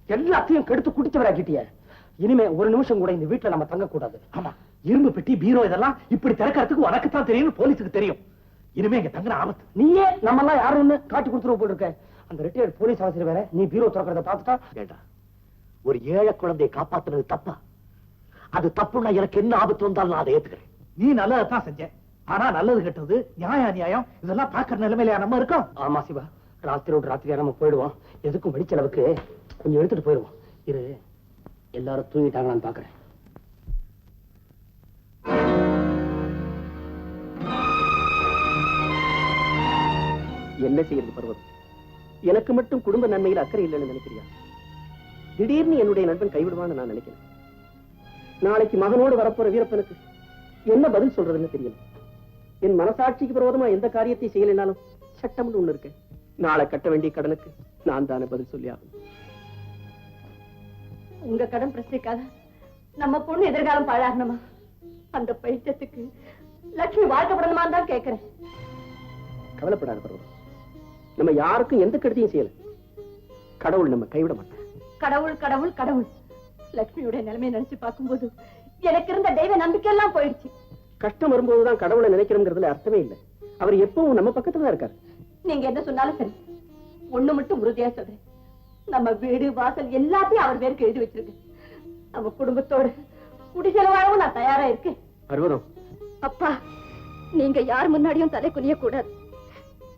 எல்லாத்தையும் கெடுத்து குடிச்சவராக்கிட்டிய. இனிமே ஒரு நிமிஷம் கூட இந்த வீட்டுல நம்ம தங்க கூடாது. ஆமா, இரும்பு பெட்டி பீரோ இதெல்லாம் இப்படி திறக்கிறதுக்கு உனக்கு தான் தெரியும், போலீஸுக்கு தெரியும். இனிமே இங்க தங்குற ஆபத்து. நீயே நம்ம எல்லாம் யாருன்னு காட்டி கொடுத்துருவ போட்டிருக்க. அந்த ரிட்டையர்ட் போலீஸ் ஆஃபீஸர் வேற நீ பீரோ திறக்கிறத பார்த்துட்டா. கேட்டா ஒரு ஏழை குழந்தையை காப்பாத்துறது தப்பா? அது தப்புன்னா எனக்கு என்ன ஆபத்து வந்தாலும் நான் அதை ஏத்துக்கிறேன். நீ நல்லதான் செஞ்ச. ஆனா நல்லது கெட்டது, நியாயம் அநியாயம் இதெல்லாம் பாக்குற நிலைமையில நம்ம இருக்கோம். ஆமா சிவா, ராத்திரியா நம்ம போயிடுவோம். எதுக்கும் வெடிச்சளவுக்கு கொஞ்சம் எடுத்துட்டு போயிடுவோம். இரு, எல்லாரும் தூங்கிட்டாங்களான்னு பாக்குறேன். என்ன செய்யறது பர்வதம்? எனக்கு மட்டும் குடும்ப நன்மையில் அக்கறை இல்லைன்னு நினைக்கிறியா? திடீர்னு என்னுடைய நண்பன் கைவிடுவான்னு நான் நினைக்கிறேன். நாளைக்கு மகனோடு வரப்போற வீரப்பனுக்கு என்ன பதில் சொல்றதுன்னு தெரியல. என் மனசாட்சிக்கு விரோதமா எந்த காரியத்தை செய்யலைனாலும் சட்டம்னு ஒண்ணு இருக்கு. நாளை கட்ட வேண்டிய கடனுக்கு நான் தானே பதில் சொல்லி ஆகணும். உங்க கடன் பிரச்சனைக்காக நம்ம பொண்ணு எதிர்காலம் பாழாகணுமா? அந்த பைத்தியத்துக்கு லட்சுமி வாழ்க்கப்படணுமா தான் கேட்கிறேன். கவலைப்படாத பர்வதம், நம்ம யாருக்கும் எந்த கெடுதியும் செய்யல. கடவுள் நம்ம கைவிட மாட்டார். கடவுள் கடவுள் கடவுள். லட்சுமியுடைய நிலைமையை நினைச்சு பார்க்கும்போது எனக்கு இருந்த தெய்வ நம்பிக்கை எல்லாம் போயிடுச்சு. கஷ்டம் வரும்போதுதான் கடவுளை நினைக்கிறோம்ங்கிறதுல அர்த்தமே இல்லை. அவர் எப்பவும் நம்ம பக்கத்துல தான் இருக்காரு. நீங்க என்ன சொன்னாலும் சரி, ஒண்ணு மட்டும் உறுதியா சொல்றேன், நம்ம வீடு வாசல் எல்லாத்தையும் அவர் பேருக்கு எழுதி வச்சிருக்கு. நம்ம குடும்பத்தோட குடிசைல வாழவும் நான் தயாரா இருக்கேன். பர்வதம், அப்பா, நீங்க யார் முன்னாடியும் தலை குனிய கூடாது.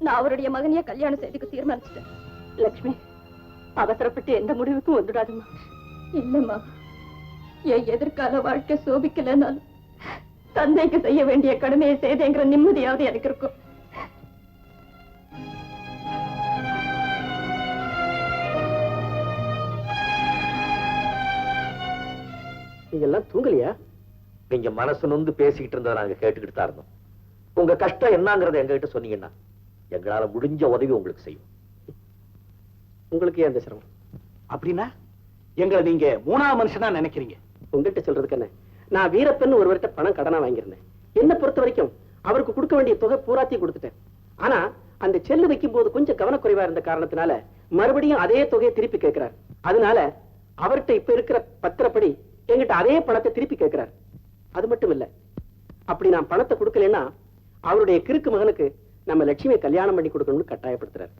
நான் அவருடைய மகனையே கல்யாணம் செய்துக்கு தீர்மானிச்சிட்டேன். லட்சுமி, அவசரப்பட்டு எந்த முடிவுக்கும் வந்துடாதுமா. இல்லம்மா, என் எதிர்கால வாழ்க்கை சோபிக்கலனாலும் தந்தைக்கு செய்ய வேண்டிய கடமையை செய்தேங்கிற நிம்மதியாவது எனக்கு இருக்கும். நீங்க எல்லாம் தூங்கலையா? நீங்க மனசு நொந்து பேசிக்கிட்டு இருந்ததை நாங்க கேட்டுக்கிட்டு தான் இருந்தோம். உங்க கஷ்டம் என்னங்கறத எங்ககிட்ட சொன்னீங்கன்னா எங்களால முடிஞ்ச உதவி உங்களுக்கு செய்யும். உங்களுக்கு ஏன் அந்த சிரமம்? அப்படின்னா எங்களை நீங்க மூணாவது மனுஷனா நினைக்கிறீங்க? உங்ககிட்ட சொல்றதுக்கு என்ன, நான் வீரப்பன் ஒருவர்கிட்ட பணம் கடனா வாங்கியிருந்தேன். என்ன பொறுத்த வரைக்கும் அவருக்கு கொடுக்க வேண்டிய தொகை பூராத்தையும் கொடுத்துட்டேன். ஆனா அந்த செல்லு வைக்கும் போது கொஞ்சம் கவனக்குறைவா இருந்த காரணத்தினால மறுபடியும் அதே தொகையை திருப்பி கேட்கிறார். அதனால அவர்கிட்ட இப்ப இருக்கிற பத்திரப்படி எங்கிட்ட அதே பணத்தை திருப்பி கேட்கிறார். அது மட்டும் இல்ல, அப்படி நான் பணத்தை கொடுக்கலன்னா அவருடைய கிறுக்கு மகனுக்கு நம்ம லட்சுமியை கல்யாணம் பண்ணி கொடுக்கணும்னு கட்டாயப்படுத்துறாரு.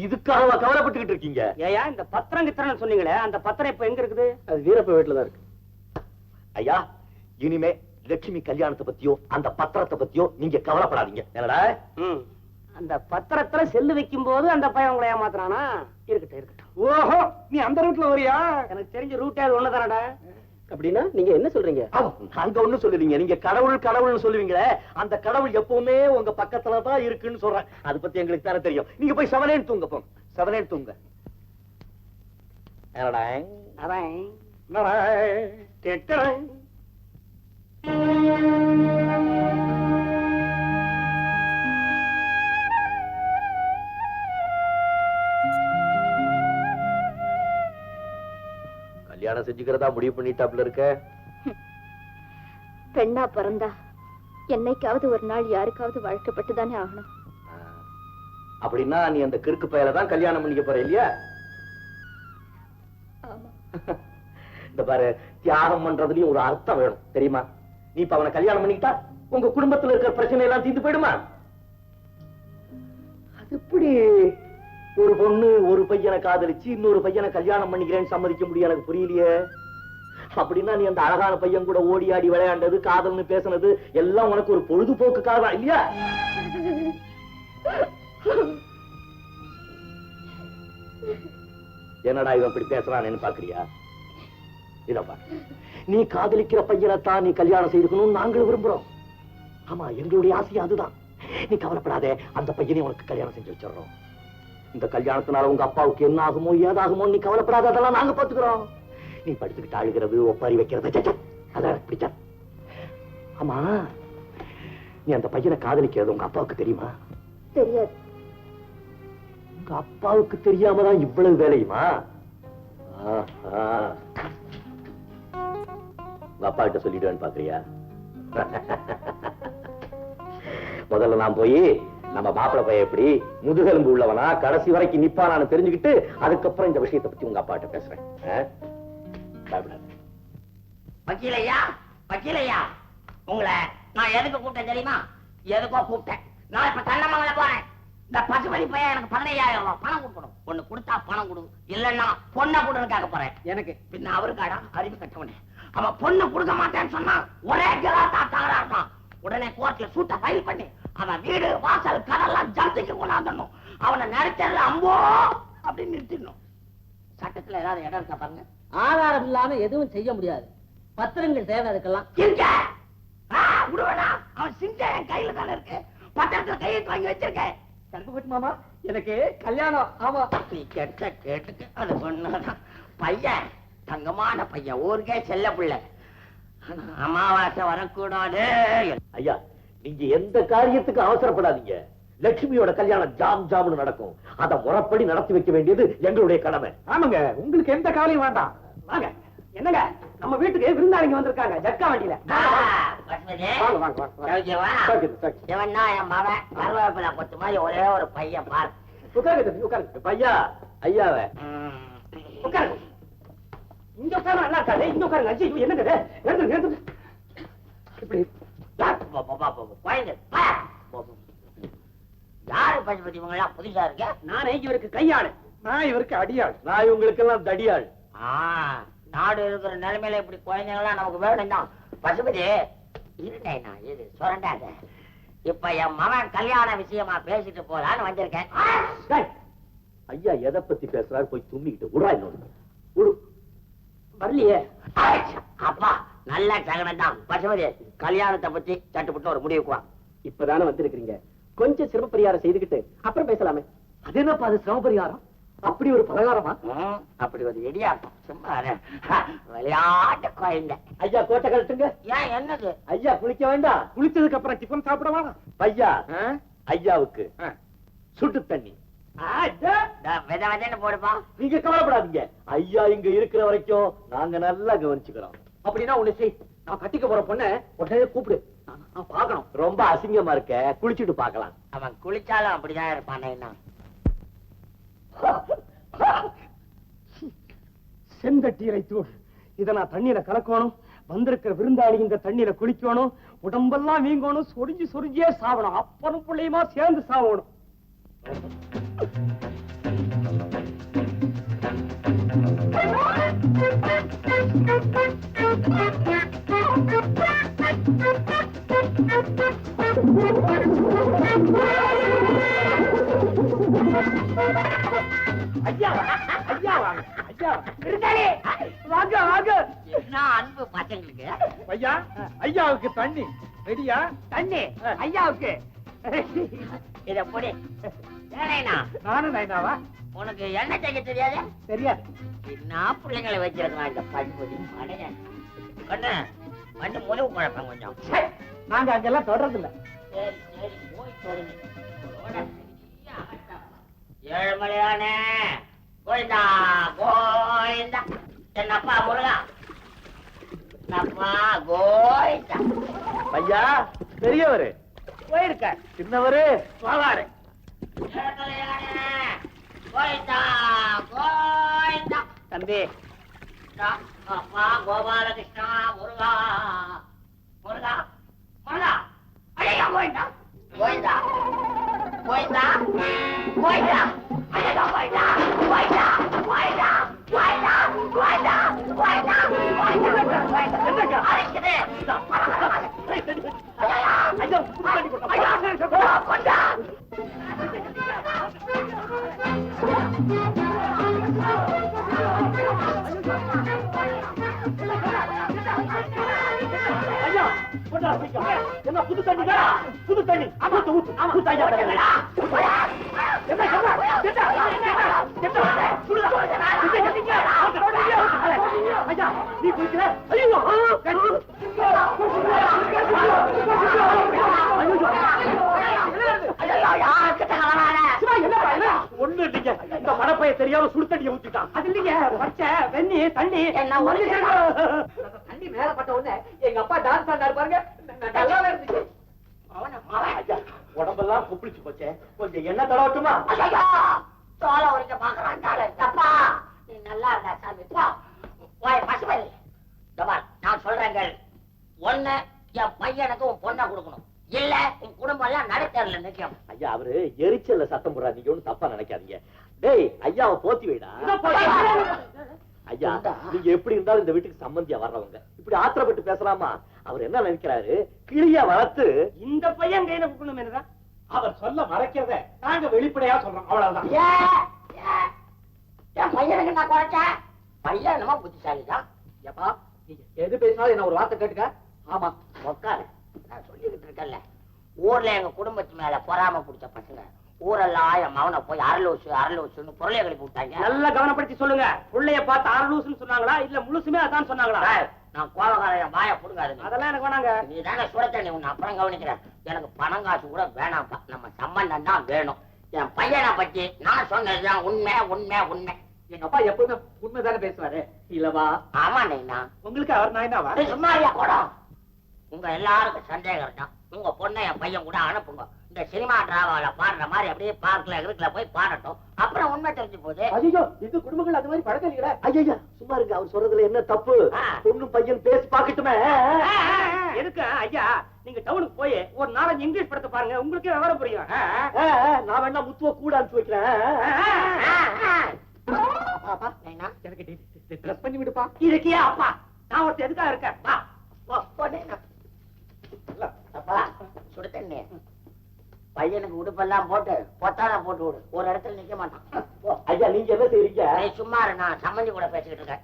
இதுக்காக கவலைப்பட்டுக்கிட்டு இருக்கீங்க? ஏயா, இந்த பத்திரம் கித்திரம் சொன்னீங்களே, அந்த பத்திரம் இப்ப எங்க இருக்குது? அது வீரப்ப வீட்டுலதான் இருக்கு. ஐயா, இனிமே லட்சுமி கல்யாணத்தை பத்தியோ அந்த பத்திரத்தை பத்தியோ நீங்க கவலைப்படாதீங்க. என்னடா, அந்த பத்திரத்துல செல்லு வைக்கும் போது அந்த பையன் உங்களை ஏமாத்துறானா? இருக்கட்டும் இருக்கட்டும். ஓஹோ, நீ அந்த ரூட்ல வரியா? எனக்கு தெரிஞ்ச ரூட்டே அது ஒண்ணுதானடா. அப்படின்னா நீங்க என்ன சொல்றீங்க? அங்க ஒண்ணு சொல்லுவீங்க, நீங்க கடவுள் கடவுள்னு சொல்லுவீங்களே, அந்த கடவுள் எப்பவுமே உங்க பக்கத்துலதான் இருக்குன்னு சொல்றேன். அதை பத்தி எங்களுக்கு தானே தெரியும். நீங்க போய் செவனேன்னு தூங்க போங்க, செவனேன்னு தூங்க. என்னடா கல்யாணம் செஞ்சுக்கிறதா முடிவு பண்ணிட்டாப்ல இருக்க? பெண்ணா பிறந்தா என்னைக்காவது ஒரு நாள் யாருக்காவது வாழ்க்கப்பட்டுதானே ஆகணும். அப்படின்னா நீ அந்த கிறுக்கு பயல தான் கல்யாணம் பண்ணிக்க போற இல்லையா? இந்த பாரு, தியாகம் பண்றதுலயும் ஒரு அர்த்தம் வேணும் தெரியுமா? நீ இப்ப அவனை கல்யாணம் பண்ணிக்கிட்டா உங்க குடும்பத்துல இருக்கிற பிரச்சனை எல்லாம் தீர்ந்து போயிடுமா? அது எப்படி ஒரு பொண்ணு ஒரு பையனை காதலிச்சு இன்னொரு பையனை கல்யாணம் பண்ணிக்கிறேன்னு சம்மதிக்க முடியும்? எனக்கு புரியலையே. அப்படின்னா நீ அந்த அழகான பையன் கூட ஓடி ஆடி விளையாண்டது, காதல்னு பேசினது எல்லாம் உனக்கு ஒரு பொழுதுபோக்குக்காக தான் இல்லையா? என்னடா இவன் இப்படி பேசுறான்னு பாக்குறியா? இதப்பா, நீ காதலிக்கிற பையனைத்தான் நீ கல்யாணம் செய்துக்கணும் நாங்களும் விரும்புறோம். ஆமா, எங்களுடைய ஆசையா அதுதான். நீ கவலைப்படாதே, அந்த பையனை உனக்கு கல்யாணம் செஞ்சு வச்சிடறோம். இந்த கல்யாணத்தினால உங்க அப்பாவுக்கு என்ன ஆகுமோ ஏதாகுமோ நீ கவலைப்படாத, அதெல்லாம் நாங்க பாத்துக்கிறோம். நீ படுத்துக்கிட்டு அழுகிறது, ஒப்பாரி வைக்கிறது அதான் எனக்கு பிடிச்சா. ஆமா, நீ அந்த பையனை காதலிக்கிறது உங்க அப்பாவுக்கு தெரியுமா? தெரியாது. உங்க அப்பாவுக்கு தெரியாமதான் இவ்வளவு வேலையுமா? உங்க அப்பா கிட்ட சொல்லிடுவேன்னு பாக்குறியா? முதல்ல நான் போய் நம்ம மாப்பிள்ளை பையன் எப்படி முதுகெலும்பு உள்ளவனா கடைசி வரைக்கும் நிப்பானான்னு தெரிஞ்சுக்கிட்டு அதுக்கப்புறம் இந்த விஷயத்தை பத்தி உங்க அப்பாட்ட பேசுறேன். வக்கீலையா வக்கீலையா, உங்களை நான் எதுக்கு கூப்பிட்டேன் தெரியுமா? எதுக்கோ கூப்பிட்டேன். நான் இப்ப தன்னமங்கல போறேன். இந்த பசுபதி பையன் எனக்கு 15,000 ரூபாய் பணம் கொடுக்கணும். ஒண்ணு கொடுத்தா பணம் கொடு, இல்லன்னா பொண்ணை கொடுன்னு கேட்க போறேன். எனக்கு பின்ன அவருக்காடா அறிவு கட்டவனே. அவன் பொண்ணு கொடுக்க மாட்டேன்னு சொன்னா ஒரே கிராத்தா தகராட்டான். உடனே கோர்ட்ல சூட்ட ஃபைல் பண்ணி அவன் வீடு வாசல் கடல்லாம் ஜப்திக்கு கொண்டாந்துடணும். அவனை நினைச்சல அம்போ அப்படின்னு நிறுத்திடணும். சட்டத்துல ஏதாவது இடம் இருக்கா பாருங்க. ஆதாரம் இல்லாம எதுவும் செய்ய முடியாது. பத்திரங்கள் தேவை அதுக்கெல்லாம். இருக்க விடுவேனா? அவன் சிங்க என் கையில தானே இருக்கு. பத்திரத்துல கையெழுத்து வாங்கி வச்சிருக்கேன். தங்கப்பட்டு மாமா, எனக்கு கல்யாணம். ஆமா, நீ கெட்ட கேட்டுக்கு அது ஒண்ணுதான். பையன் தங்கமான பையன், ஊருக்கே செல்ல பிள்ளை. அமாவாசை வரக்கூடாது. ஐயா, நீங்க எந்த காரியத்துக்கு அவசரப்படாதீங்க. லட்சுமியோட கல்யாணம் ஜாம் ஜாம்னு நடக்கும். அத முறைப்படி நடத்தி வைக்க வேண்டியது எங்களுடைய கடமை. ஆமாங்க, உங்களுக்கு எந்த கவலையும் வேண்டாம். வாங்க. என்னங்க, நம்ம வீட்டுக்கு விருந்தாளிங்க வந்திருக்காங்க ஜட்கா வண்டியில. இவன்னா என் மகன் கருவேப்பிலை கொத்து மாதிரி ஒரே ஒரு பையன் பாரு. உட்காருங்க உட்காருங்க. பையா ஐயாவ உட்காருங்க. இங்க உட்காரு, நல்லா இருக்காது. இங்க உட்காருங்க. அஜி, என்னங்க இப்படி யாரு பசுபதி இவங்க புதுசா இருக்க? நானே இவருக்கு கையாளு, நான் இவருக்கு அடியாள். நான் இவங்களுக்கு எல்லாம் தடியாள். நாடு இருக்கிற நிலைமையில இப்படி குழந்தைங்களாம் நமக்கு வேணும் தான். பசுபதி இருந்தேனா இது சுரண்டாத. இப்ப என் மகன் கல்யாண விஷயமா பேசிட்டு போலான்னு வந்திருக்கேன். ஐயா எதை பத்தி பேசுறாரு போய் தும்மிக்கிட்டு விடுறா. இன்னொன்னு வரலையே. அப்பா நல்ல சகனம் தான். பசுபதி கல்யாணத்தை பத்தி சட்டுப்பட்டு ஒரு முடிவுக்கு வா. இப்பதானே வந்திருக்கிறீங்க, கொஞ்சம் சிரம பரிகாரம் செய்துக்கிட்டு அப்புறம் பேசலாமே. அது என்னப்பா அது சிரம பரிகாரம்? அப்படி ஒரு பலகாரமா? அப்படி ஒரு இடியாட்டம் சும்மா விளையாட்டு குழந்தை. ஐயா கோட்டை கழட்டுங்க. ஏன் என்னது? ஐயா குளிக்க வேண்டாம். குளிச்சதுக்கு அப்புறம் டிஃபன் சாப்பிட வேணாம். பையா ஐயாவுக்கு சுட்டு தண்ணி வித விதன்னு போடுப்பா. நீங்க கவலைப்படாதீங்க. ஐயா இங்க இருக்கிற வரைக்கும் நாங்க நல்லா கவனிச்சுக்கிறோம். அப்படின்னா ஒண்ணு செய், நான் கட்டிக்க போற பொண்ண உடனே கூப்பிடு, நான் பார்க்கணும். ரொம்ப அசிங்கமா இருக்க, குளிச்சுட்டு பார்க்கலாம். அவன் குளிச்சாலும் அப்படிதான் இருப்பானே. செந்தட்டீரை தூள், இத நான் தண்ணீரை கலக்கணும். வந்திருக்கிற விருந்தாளி இந்த தண்ணீரை குளிக்கணும். உடம்பெல்லாம் வீங்கணும், சொரிஞ்சு சொரிஞ்சியே சாவணும். அப்பனும் பிள்ளையுமா சேர்ந்து சாவணும். ஐயா ஐயா வாங்க, ஐயா வாங்க வாங்க. என்ன அன்பு பசங்களுக்கு. ஐயா, ஐயாவுக்கு தண்ணி ரெடியா? தண்ணி ஐயாவுக்கு. இத போடு. நானும் நைனாவா? உனக்கு என்ன செய்ய தெரியாது? தெரியாது. என்ன பிள்ளைங்களை வச்சிருக்கான் இந்த பசுபதி. கண்ணு வந்து முழுவு குழப்பம் கொஞ்சம். நாங்க அங்கெல்லாம் தொடர்றது இல்ல. சரி சரி போய் தொடங்க. ஏழுமலையானே கோயிந்தா கோயிந்தா. என்னப்பா முருகா, என்னப்பா கோயிந்தா. ஐயா பெரியவரு போயிருக்க, சின்னவரு வாவாரு. ஏழுமலையானே கோயிந்தா கோயிந்தா. தம்பி அப்பா கோபாலகிருஷ்ணா முருகா முருகா முருகா. ஐயா கோயிந்தா கோயிந்தா கோயிந்தா கோயிந்தா. ஐயா கோயிந்தா கோயிந்தா கோயிந்தா கோயிந்தா கோயிந்தா கோயிந்தா கோயிந்தா. அழைக்குது. என்ன புது தண்ணி? புது தண்ணி நீ குடிக்கிற? ஒண்ணு இல்லைங்க, இந்த மடப்பைய தெரியாம சுடு தண்ணியை ஊத்திட்டான். அது இல்லைங்க, பச்சை வெண்ணி தண்ணி. என்ன ஒரு தண்ணி மேல பட்ட உடனே எங்க அப்பா டான்ஸ் ஆடினாரு பாருங்க, நல்லாவே இருந்துச்சு. உடம்பெல்லாம் குப்பிளிச்சு போச்சே, கொஞ்சம் என்ன தடவட்டுமா? ஐயா தோலை உரிக்க பாக்குறான். தப்பா நீ நல்லா இருந்தா சாமி போய் பசுமதி. நான் சொல்றேங்க, ஒண்ணு என் பையனுக்கு உன் பொண்ணை கொடுக்கணும், இல்ல உன் குடும்பம் எல்லாம் நடுத்தரல நிக்கும். ஐயா அவரு எரிச்சல்ல சத்தம் போடுறா, நீங்க ஒண்ணும் தப்பா நினைக்காதீங்க. டேய் ஐயாவை போத்தி வைடா. ஐயா நீங்க எப்படி இருந்தாலும் இந்த வீட்டுக்கு சம்பந்தியா வர்றவங்க, இப்படி ஆத்திரப்பட்டு பேசலாமா? அவர் என்ன நினைக்கிறாரு, கிளியா வளர்த்து இந்த பையன் கையில கொடுக்கணும் என்னதான் அவர் சொல்ல மறைக்கிறத நாங்க வெளிப்படையா சொல்றோம், அவ்வளவுதான். என் பையனுக்கு நான் குறைச்சேன், பையன் என்னமோ புத்திசாலிதான். ஏப்பா நீங்க எது பேசினாலும் என்ன ஒரு வார்த்தை கேட்டுக்க. ஆமா உட்காரு, நான் சொல்லிக்கிட்டு இருக்கேன்ல, ஊர்ல எங்க குடும்பத்து மேல பொறாம பிடிச்ச பசங்க ஊரெல்லாம் என் மகனை போய் அரலூசுன்னு பொருளைய கழிப்பு விட்டாங்க. நல்லா கவனப்படுத்தி சொல்லுங்க, பிள்ளைய பார்த்து அரலூசுன்னு சொன்னாங்களா இல்ல முழுசுமே அதான் சொன்னாங்களா? நான் கோபக்காரன், என் வாயை புடுங்காதுங்க. அதெல்லாம் எனக்கு வேணாங்க. நீ தானே சுரத்தண்ணி, உன்னை அப்புறம் கவனிக்கிறேன். எனக்கு பணம் காசு கூட வேணாம்ப்பா, நம்ம சம்பந்தம் தான் வேணும். என் பையனை பத்தி நான் சொன்னதுதான் உண்மை உண்மை உண்மை. எங்க அப்பா எப்பவுமே உண்மைதானே பேசுவாரு இல்லவா? ஆமா நைனா, உங்களுக்கு அவர் நான் என்னவா? சும்மா கூட உங்க எல்லாருக்கும் சந்தேகம் தான். உங்க பொண்ணை என் பையன் கூட அனுப்புங்க, இந்த சினிமா டிராமாவில பாடுற மாதிரி அப்படியே பார்க்கல இருக்குல போய் பாடட்டும், அப்புறம் உண்மை தெரிஞ்சு போகுது. ஐயோ இது குடும்பங்கள் அது மாதிரி பழக்கம் இல்லையா? ஐயா சும்மா இருங்க, அவர் சொல்றதுல என்ன தப்பு? பொண்ணும் பையன் பேசி பாக்கட்டுமே. எதுக்கு ஐயா நீங்க டவுனுக்கு போய் ஒரு 4-5 இங்கிலீஷ் படத்தை பாருங்க, உங்களுக்கே விவரம் புரியும். நான் வேணா முத்துவ கூட அனுப்பிச்சு வைக்கிறேன். நைனா, எனக்கு ட்ரெஸ் பண்ணி விடுப்பா. இருக்கியா அப்பா? நான் ஒருத்தர் எதுக்காக இருக்கேன்? வா. போ நைனா. அப்பா சுடு தண்ணி, பையனுக்கு உடுப்பெல்லாம் போட்டு பொத்தான போட்டு விடு, ஒரு இடத்துல நிக்க மாட்டான். ஐயா நீங்க என்ன செய்றீங்க? சும்மா நான் சம்மந்தி கூட பேசிக்கிட்டு இருக்கேன்.